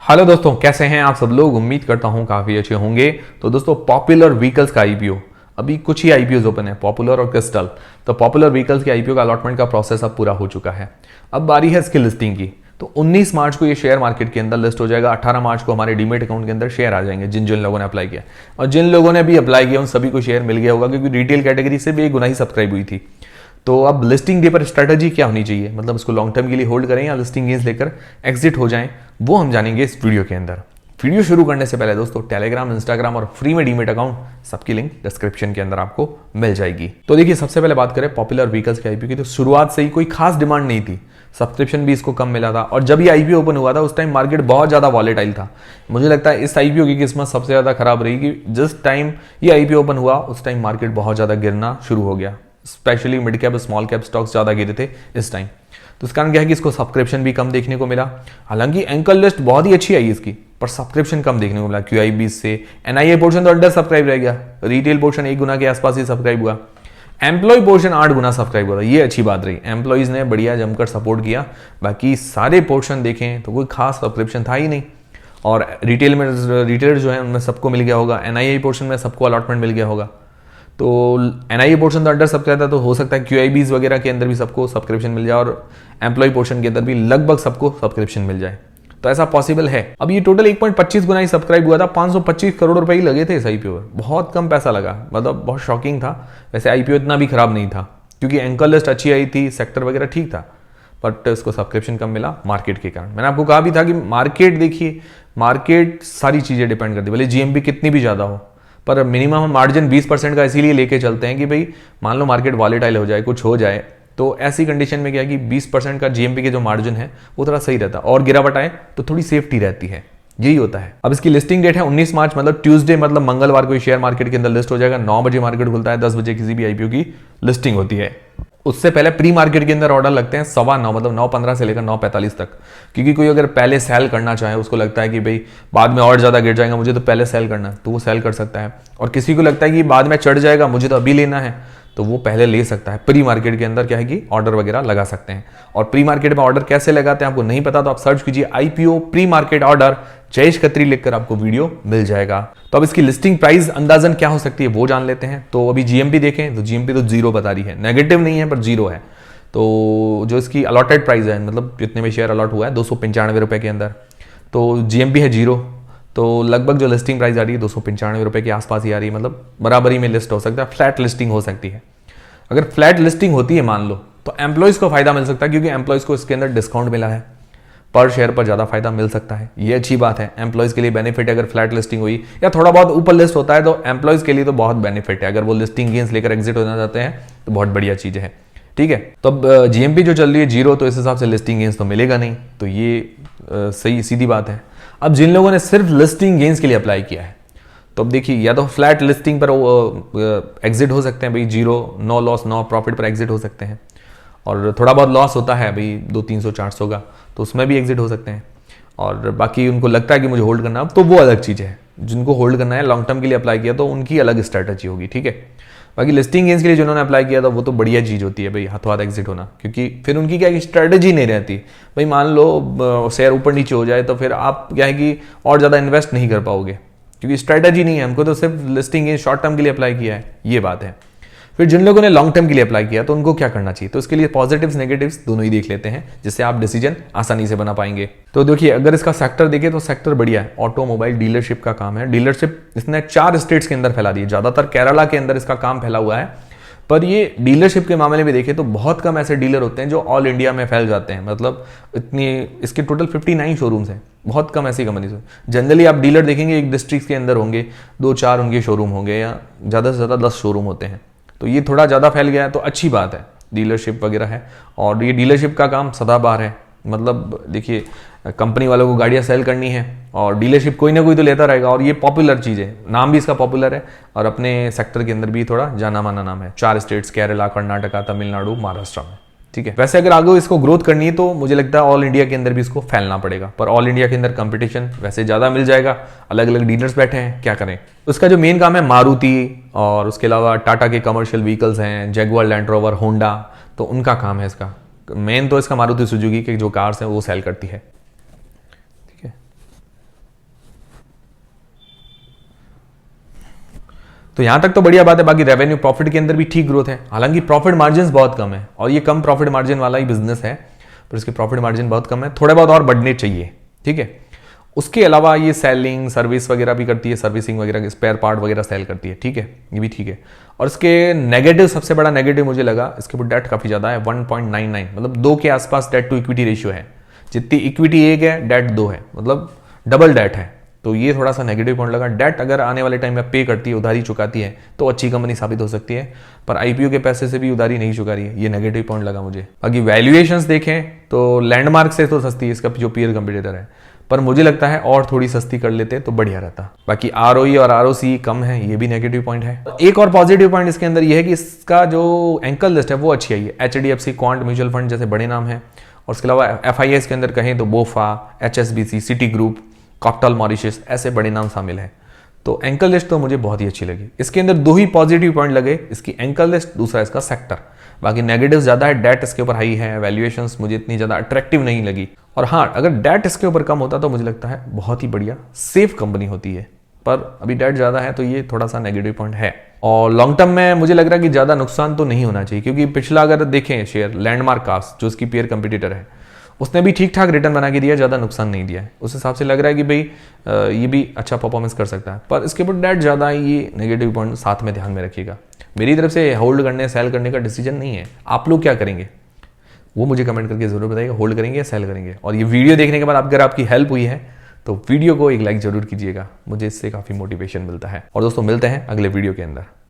Hello दोस्तों, कैसे हैं आप सब लोग। उम्मीद करता हूं काफ़ी अच्छे होंगे। तो दोस्तों, पॉपुलर व्हीकल्स का आईपीओ, अभी कुछ ही आईपीओ ओपन है, पॉपुलर और क्रिस्टल। तो पॉपुलर व्हीकल्स के आईपीओ का अलॉटमेंट का प्रोसेस अब पूरा हो चुका है। अब बारी है इसकी लिस्टिंग की। तो 19 मार्च को ये शेयर मार्केट के अंदर लिस्ट हो जाएगा। 18 मार्च को हमारे डीमेट अकाउंट के अंदर शेयर आ जाएंगे, जिन जिन लोगों ने अप्लाई किया। और जिन लोगों ने भी अप्लाई किया उन सभी को शेयर मिल गया होगा, क्योंकि रिटेल कैटेगरी से भी 1 गुना ही सब्सक्राइब हुई थी। तो अब लिस्टिंग डे पर स्ट्रेटजी क्या होनी चाहिए, मतलब इसको लॉन्ग टर्म के लिए होल्ड करें या लिस्टिंग गेंस लेकर एग्जिट हो जाएं, वो हम जानेंगे इस वीडियो के अंदर। वीडियो शुरू करने से पहले दोस्तों, टेलीग्राम, इंस्टाग्राम और फ्री में डीमेट अकाउंट, सबकी लिंक डिस्क्रिप्शन के अंदर आपको मिल जाएगी। तो देखिए, सबसे पहले बात करें पॉपुलर व्हीकल्स के आईपीओ की, तो शुरुआत से ही कोई खास डिमांड नहीं थी, सब्सक्रिप्शन भी इसको कम मिला था। और जब ये आईपीओ ओपन हुआ था उस टाइम मार्केट बहुत ज्यादा वॉलेटाइल था। मुझे लगता है इस आईपीओ की किस्मत सबसे ज्यादा खराब रही कि जिस टाइम ये आईपीओ ओपन हुआ उस टाइम मार्केट बहुत ज्यादा गिरना शुरू हो गया। Specially mid cap, small cap stocks ज्यादा गिरे थे इस टाइम। तो इस कारण क्या है कि इसको सब्सक्रिप्शन भी कम देखने को मिला। हालांकि एंकर लिस्ट बहुत ही अच्छी आई इसकी, पर सब्सक्रिप्शन कम देखने को मिला। QIB से NIA पोर्शन तो अंडर सब्सक्राइब रह गया, रिटेल पोर्शन 1 गुना के आसपास ही सब्सक्राइब हुआ, एम्प्लॉय पोर्शन 8 गुना सब्सक्राइब हुआ था। ये अच्छी बात रही, एम्प्लॉयज ने बढ़िया जमकर सपोर्ट किया। बाकी सारे पोर्शन देखें तो कोई खास सब्सक्रिप्शन था ही नहीं। और रिटेल में रिटेलर जो है उनमें सबको मिल गया होगा, NIA पोर्शन में सबको अलॉटमेंट मिल गया होगा। तो NIA पोर्शन तो अंडर सब्सक्राइब था, तो हो सकता है QIBs वगैरह के अंदर भी सबको सब्सक्रिप्शन मिल जाए और एम्प्लॉय पोर्शन के अंदर भी लगभग सबको सब्सक्रिप्शन मिल जाए। तो ऐसा पॉसिबल है। अब ये टोटल 1.25 गुना ही सब्सक्राइब हुआ था, 525 करोड़ रुपए ही लगे थे इस आईपीओ में। बहुत कम पैसा लगा, मतलब बहुत शॉकिंग था। वैसे आईपीओ इतना भी खराब नहीं था, क्योंकि एंकर लिस्ट अच्छी आई थी, सेक्टर वगैरह ठीक था, बट इसको सब्सक्रिप्शन कम मिला मार्केट के कारण। मैंने आपको कहा भी था कि मार्केट देखिए, मार्केट सारी चीजें डिपेंड करती है, भले GMP कितनी भी ज्यादा हो, पर मिनिमम मार्जिन 20% का इसीलिए लेके चलते हैं कि भाई मान लो मार्केट वॉलेटाइल हो जाए, कुछ हो जाए, तो ऐसी कंडीशन में क्या है कि 20% का GMP के जो मार्जिन है वो थोड़ा सही रहता है, और गिरावट आए तो थोड़ी सेफ्टी रहती है, यही होता है। अब इसकी लिस्टिंग डेट है 19 मार्च, मतलब ट्यूसडे, मतलब मंगलवार को शेयर मार्केट के अंदर लिस्ट हो जाएगा। 9 बजे मार्केट खुलता है, 10 बजे किसी भी आईपीओ की लिस्टिंग होती है। उससे पहले प्री मार्केट के अंदर ऑर्डर लगते हैं 9:15, मतलब 9:15 से लेकर 9:45 तक। क्योंकि कोई अगर पहले सेल करना चाहे, उसको लगता है कि भाई बाद में और ज्यादा गिर जाएगा, मुझे तो पहले सेल करना है, तो वो सेल कर सकता है। और किसी को लगता है कि बाद में चढ़ जाएगा, मुझे तो अभी लेना है, तो वो पहले ले सकता है। प्री मार्केट के अंदर क्या है कि ऑर्डर वगैरह लगा सकते हैं। और प्री मार्केट में ऑर्डर कैसे लगाते हैं आपको नहीं पता, तो आप सर्च कीजिए IPO pre market order, Jayesh Khatri लिखकर आपको वीडियो मिल जाएगा। तो अब इसकी लिस्टिंग प्राइस अंदाजन क्या हो सकती है वो जान लेते हैं। तो अभी GMP देखें तो GMP तो 0 बता रही है, नेगेटिव नहीं है पर 0 है। तो जो इसकी अलॉटेड प्राइस है, मतलब जितने में शेयर अलॉट हुआ है 295 रुपए के अंदर, तो GMP है 0, तो लगभग जो लिस्टिंग प्राइस आ रही है 295 रुपए के आसपास ही आ रही है, मतलब बराबरी में लिस्ट हो सकता है, फ्लैट लिस्टिंग हो सकती है। अगर फ्लैट लिस्टिंग होती है मान लो, तो एम्प्लॉयज को फायदा मिल सकता है, क्योंकि एम्प्लॉयज को इसके अंदर डिस्काउंट मिला है, पर शेयर पर ज्यादा फायदा मिल सकता है। ये अच्छी बात है, एम्प्लॉयज के लिए बेनिफिट है। अगर फ्लैट लिस्टिंग हुई या थोड़ा बहुत ऊपर लिस्ट होता है तो एम्प्लॉयज के लिए तो बहुत बेनिफिट है। अगर वो लिस्टिंग गेंस लेकर एग्जिट होना चाहते हैं तो बहुत बढ़िया चीज है, ठीक है। तो अब GMP जो चल रही है 0, तो इस हिसाब से लिस्टिंग गेंस तो मिलेगा नहीं, तो ये सही सीधी बात है। अब जिन लोगों ने सिर्फ लिस्टिंग गेंस के लिए अप्लाई किया है, तो अब देखिए, या तो फ्लैट लिस्टिंग पर एग्जिट हो सकते हैं भाई, 0, नो लॉस नो प्रॉफिट पर एग्जिट हो सकते हैं। और थोड़ा बहुत लॉस होता है भाई 200-300-400 का, तो उसमें भी एग्जिट हो सकते हैं। और बाकी उनको लगता है कि मुझे होल्ड करना है, तो वो अलग चीज़ है। जिनको होल्ड करना है, लॉन्ग टर्म के लिए अप्लाई किया, तो उनकी अलग स्ट्रैटेजी होगी, ठीक है। बाकी लिस्टिंग गेंस के लिए जिन्होंने अप्लाई किया था वो तो बढ़िया चीज़ होती है भाई, हाथों हाथ एग्जिट होना, क्योंकि फिर उनकी क्या है, स्ट्रैटेजी नहीं रहती भाई। मान लो शेयर ऊपर नीचे हो जाए, तो फिर आप क्या है कि और ज़्यादा इन्वेस्ट नहीं कर पाओगे, क्योंकि स्ट्रैटेजी नहीं है। हमको तो सिर्फ लिस्टिंग गेंस शॉर्ट टर्म के लिए अप्लाई किया है, ये बात है। फिर जिन लोगों ने लॉन्ग टर्म के लिए अप्लाई किया, तो उनको क्या करना चाहिए, तो इसके लिए पॉजिटिव्स नेगेटिव्स दोनों ही देख लेते हैं, जिससे आप डिसीजन आसानी से बना पाएंगे। तो देखिए, अगर इसका सेक्टर देखें तो सेक्टर बढ़िया है, ऑटोमोबाइल डीलरशिप का काम है। डीलरशिप इसने 4 स्टेट्स के अंदर फैला दी है, ज्यादातर केरला के अंदर इसका काम फैला हुआ है। पर ये डीलरशिप के मामले में देखें तो बहुत कम ऐसे डीलर होते हैं जो ऑल इंडिया में फैल जाते हैं, मतलब इतनी, इसके टोटल 59 शोरूम्स हैं, बहुत कम ऐसी कंपनीज हैं। जनरली आप डीलर देखेंगे एक डिस्ट्रिक्ट के अंदर होंगे 2-4 उनके शोरूम होंगे, या ज़्यादा से ज़्यादा 10 शोरूम होते हैं। तो ये थोड़ा ज़्यादा फैल गया है, तो अच्छी बात है, डीलरशिप वगैरह है। और ये डीलरशिप का काम सदाबहार है, मतलब देखिए, कंपनी वालों को गाड़ियां सेल करनी है और डीलरशिप कोई ना कोई तो लेता रहेगा, और ये पॉपुलर चीज़ है, नाम भी इसका पॉपुलर है, और अपने सेक्टर के अंदर भी थोड़ा जाना माना नाम है। 4 स्टेट्स, केरला, कर्नाटका, तमिलनाडु, महाराष्ट्र में, ठीक है। वैसे अगर आगे इसको ग्रोथ करनी है तो मुझे लगता है ऑल इंडिया के अंदर भी इसको फैलना पड़ेगा, पर ऑल इंडिया के अंदर कंपटीशन वैसे ज़्यादा मिल जाएगा, अलग अलग डीलर्स बैठे हैं, क्या करें। उसका जो मेन काम है मारुति, और उसके अलावा टाटा के कमर्शियल व्हीकल्स हैं, जैगुआर, लैंड रोवर, होंडा, तो उनका काम है इसका मेन। तो इसका मारुति सुजुकी के जो कार्स हैं वो सेल करती है, ठीक है। तो यहां तक तो बढ़िया बात है। बाकी रेवेन्यू प्रॉफिट के अंदर भी ठीक ग्रोथ है, हालांकि प्रॉफिट मार्जिन बहुत कम है और ये कम प्रॉफिट मार्जिन वाला ही बिजनेस है, पर इसके प्रॉफिट मार्जिन बहुत कम है, थोड़े बहुत और बढ़ने चाहिए, ठीक है। उसके अलावा ये सेलिंग सर्विस वगैरह भी करती है, सर्विसिंग वगैरह स्पेयर पार्ट वगैरह सेल करती है, ठीक है, ये भी ठीक है। और इसके नेगेटिव, सबसे बड़ा नेगेटिव मुझे लगा इसके ऊपर डेट काफी ज्यादा है, 1.99, मतलब 2 के आसपास डेट टू इक्विटी रेशियो है। जितनी इक्विटी 1 है, डेट 2 है, मतलब डबल डेट है। तो ये थोड़ा सा नेगेटिव पॉइंट लगा। डेट अगर आने वाले टाइम में पे करती है, उधारी चुकाती है, तो अच्छी कंपनी साबित हो सकती है, पर आईपीओ के पैसे से भी उधारी नहीं चुका रही है, ये नेगेटिव पॉइंट लगा मुझे। बाकी वैल्यूएशंस देखें तो लैंडमार्क से तो सस्ती है इसका जो पीयर कंपटीटर है, पर मुझे लगता है और थोड़ी सस्ती कर लेते तो बढ़िया रहता। बाकी आरओई और आरओसी कम है, ये भी नेगेटिव पॉइंट है। एक और पॉजिटिव पॉइंट इसके अंदर ये है कि इसका जो एंकल लिस्ट है वो अच्छी आई है। एचडीएफसी, क्वांट म्यूचुअल फंड जैसे बड़े नाम है, और उसके अलावा एफआईएस के अंदर कहें तो बोफा, HSBC, city group, cocktail Mauritius, ऐसे बड़े नाम शामिल हैं। तो एंकल लिस्ट तो मुझे बहुत ही अच्छी लगी। इसके अंदर 2 ही पॉजिटिव पॉइंट लगे, इसकी एंकल लिस्ट, दूसरा इसका सेक्टर। बाकी नेगेटिव ज्यादा है, डेट इसके ऊपर हाई है, वैल्यूएशंस मुझे इतनी ज्यादा अट्रैक्टिव नहीं लगी। और हाँ, अगर डेट इसके ऊपर कम होता तो मुझे लगता है बहुत ही बढ़िया सेफ कंपनी होती है, पर अभी डेट ज्यादा है तो ये थोड़ा सा नेगेटिव पॉइंट है। और लॉन्ग टर्म में मुझे लग रहा है कि ज्यादा नुकसान तो नहीं होना चाहिए, क्योंकि पिछला अगर देखें शेयर लैंडमार्क कास्ट जो इसकी पीयर कंपटीटर है, उसने भी ठीक ठाक रिटर्न बना के दिया, ज़्यादा नुकसान नहीं दिया है। उस हिसाब से लग रहा है कि भाई ये भी अच्छा परफॉर्मेंस कर सकता है, पर इसके ऊपर डेट ज़्यादा है, ये नेगेटिव पॉइंट साथ में ध्यान में रखिएगा। मेरी तरफ से होल्ड करने सेल करने का डिसीजन नहीं है, आप लोग क्या करेंगे वो मुझे कमेंट करके जरूर बताइएगा, होल्ड करेंगे या सेल करेंगे। और ये वीडियो देखने के बाद अगर आपकी हेल्प हुई है तो वीडियो को एक लाइक जरूर कीजिएगा, मुझे इससे काफ़ी मोटिवेशन मिलता है। और दोस्तों मिलते हैं अगले वीडियो के अंदर।